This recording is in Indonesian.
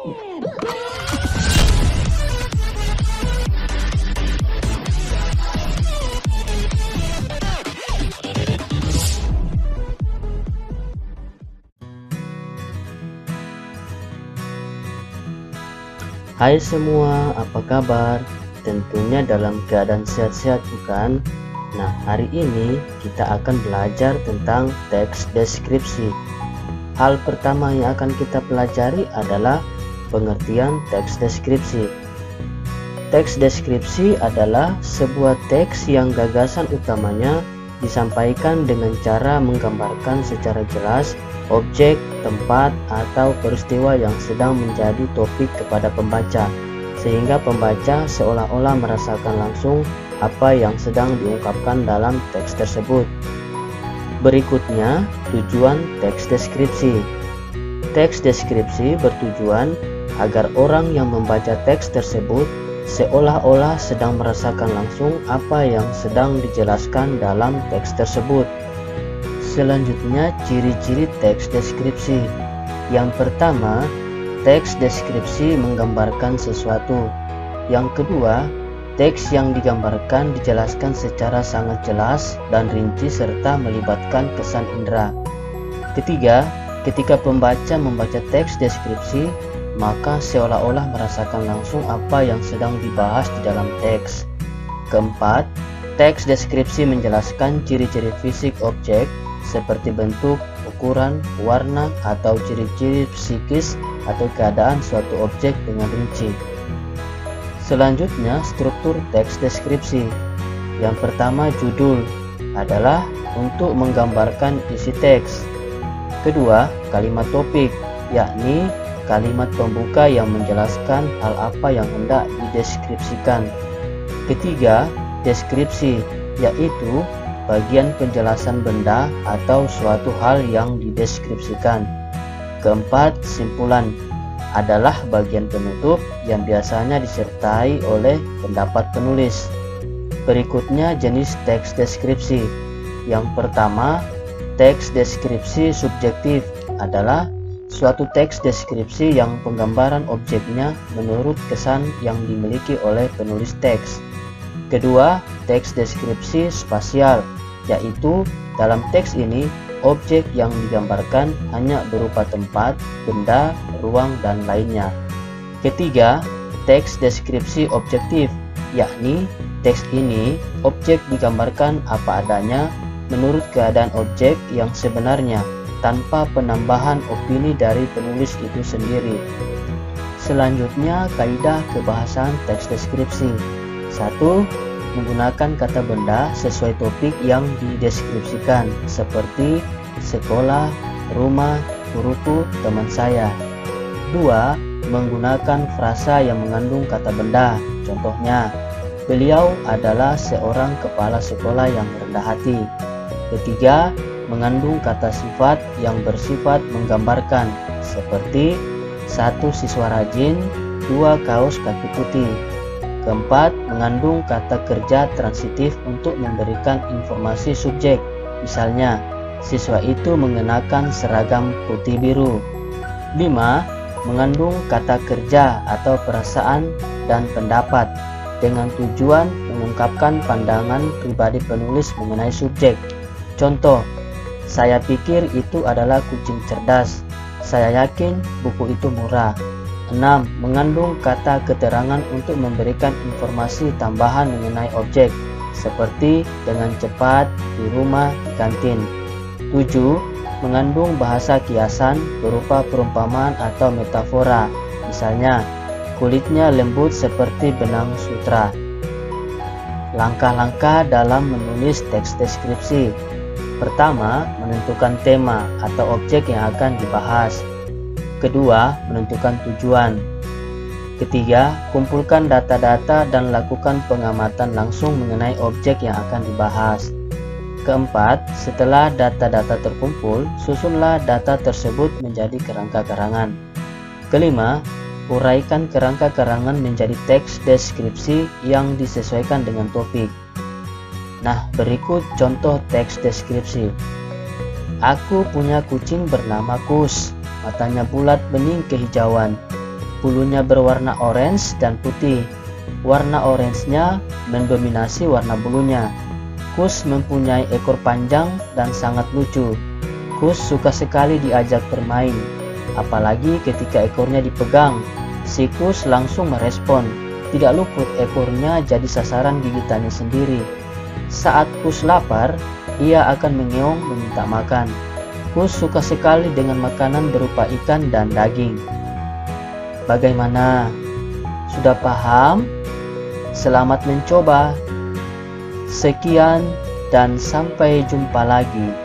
Hai semua, apa kabar? Tentunya dalam keadaan sehat-sehat bukan? Nah, hari ini kita akan belajar tentang teks deskripsi. Hal pertama yang akan kita pelajari adalah pengertian teks deskripsi. Teks deskripsi adalah sebuah teks yang gagasan utamanya disampaikan dengan cara menggambarkan secara jelas objek, tempat, atau peristiwa yang sedang menjadi topik kepada pembaca, sehingga pembaca seolah-olah merasakan langsung apa yang sedang diungkapkan dalam teks tersebut. Berikutnya, tujuan teks deskripsi. Teks deskripsi bertujuan agar orang yang membaca teks tersebut seolah-olah sedang merasakan langsung apa yang sedang dijelaskan dalam teks tersebut. Selanjutnya, ciri-ciri teks deskripsi. Yang pertama, teks deskripsi menggambarkan sesuatu. Yang kedua, teks yang digambarkan dijelaskan secara sangat jelas dan rinci serta melibatkan kesan indera. Ketiga, ketika pembaca membaca teks deskripsi, maka seolah-olah merasakan langsung apa yang sedang dibahas di dalam teks. Keempat, teks deskripsi menjelaskan ciri-ciri fisik objek seperti bentuk, ukuran, warna, atau ciri-ciri psikis atau keadaan suatu objek dengan rinci. Selanjutnya, struktur teks deskripsi. Yang pertama, judul adalah untuk menggambarkan isi teks. Kedua, kalimat topik, yakni kalimat pembuka yang menjelaskan hal apa yang hendak dideskripsikan. Ketiga, deskripsi, yaitu bagian penjelasan benda atau suatu hal yang dideskripsikan. Keempat, simpulan adalah bagian penutup yang biasanya disertai oleh pendapat penulis. Berikutnya, jenis teks deskripsi. Yang pertama, teks deskripsi subjektif adalah suatu teks deskripsi yang penggambaran objeknya menurut kesan yang dimiliki oleh penulis teks. Kedua, teks deskripsi spasial, yaitu dalam teks ini objek yang digambarkan hanya berupa tempat, benda, ruang, dan lainnya. Ketiga, teks deskripsi objektif, yakni teks ini objek digambarkan apa adanya menurut keadaan objek yang sebenarnya tanpa penambahan opini dari penulis itu sendiri. Selanjutnya, kaidah kebahasan teks deskripsi. 1. Menggunakan kata benda sesuai topik yang dideskripsikan, seperti sekolah, rumah, guruku, teman saya. 2. Menggunakan frasa yang mengandung kata benda. Contohnya, beliau adalah seorang kepala sekolah yang rendah hati. Ketiga, mengandung kata sifat yang bersifat menggambarkan, seperti 1 siswa rajin, 2 kaos kaki putih. Keempat, mengandung kata kerja transitif untuk memberikan informasi subjek. Misalnya, siswa itu mengenakan seragam putih biru. 5. Mengandung kata kerja atau perasaan dan pendapat dengan tujuan mengungkapkan pandangan pribadi penulis mengenai subjek. Contoh, saya pikir itu adalah kucing cerdas. Saya yakin buku itu murah. 6. Mengandung kata keterangan untuk memberikan informasi tambahan mengenai objek, seperti dengan cepat, di rumah, di kantin. 7. Mengandung bahasa kiasan berupa perumpamaan atau metafora, misalnya, kulitnya lembut seperti benang sutra. Langkah-langkah dalam menulis teks deskripsi. Pertama, menentukan tema atau objek yang akan dibahas. Kedua, menentukan tujuan. Ketiga, kumpulkan data-data dan lakukan pengamatan langsung mengenai objek yang akan dibahas. Keempat, setelah data-data terkumpul, susunlah data tersebut menjadi kerangka karangan. Kelima, uraikan kerangka karangan menjadi teks deskripsi yang disesuaikan dengan topik. Nah, berikut contoh teks deskripsi. Aku punya kucing bernama Kus. Matanya bulat bening kehijauan. Bulunya berwarna orange dan putih. Warna orange-nya mendominasi warna bulunya. Kus mempunyai ekor panjang dan sangat lucu. Kus suka sekali diajak bermain, apalagi ketika ekornya dipegang. Si Kus langsung merespon. Tidak luput ekornya jadi sasaran gigitannya sendiri. Saat Kus lapar, ia akan mengeong meminta makan. Kus suka sekali dengan makanan berupa ikan dan daging. Bagaimana? Sudah paham? Selamat mencoba. Sekian dan sampai jumpa lagi.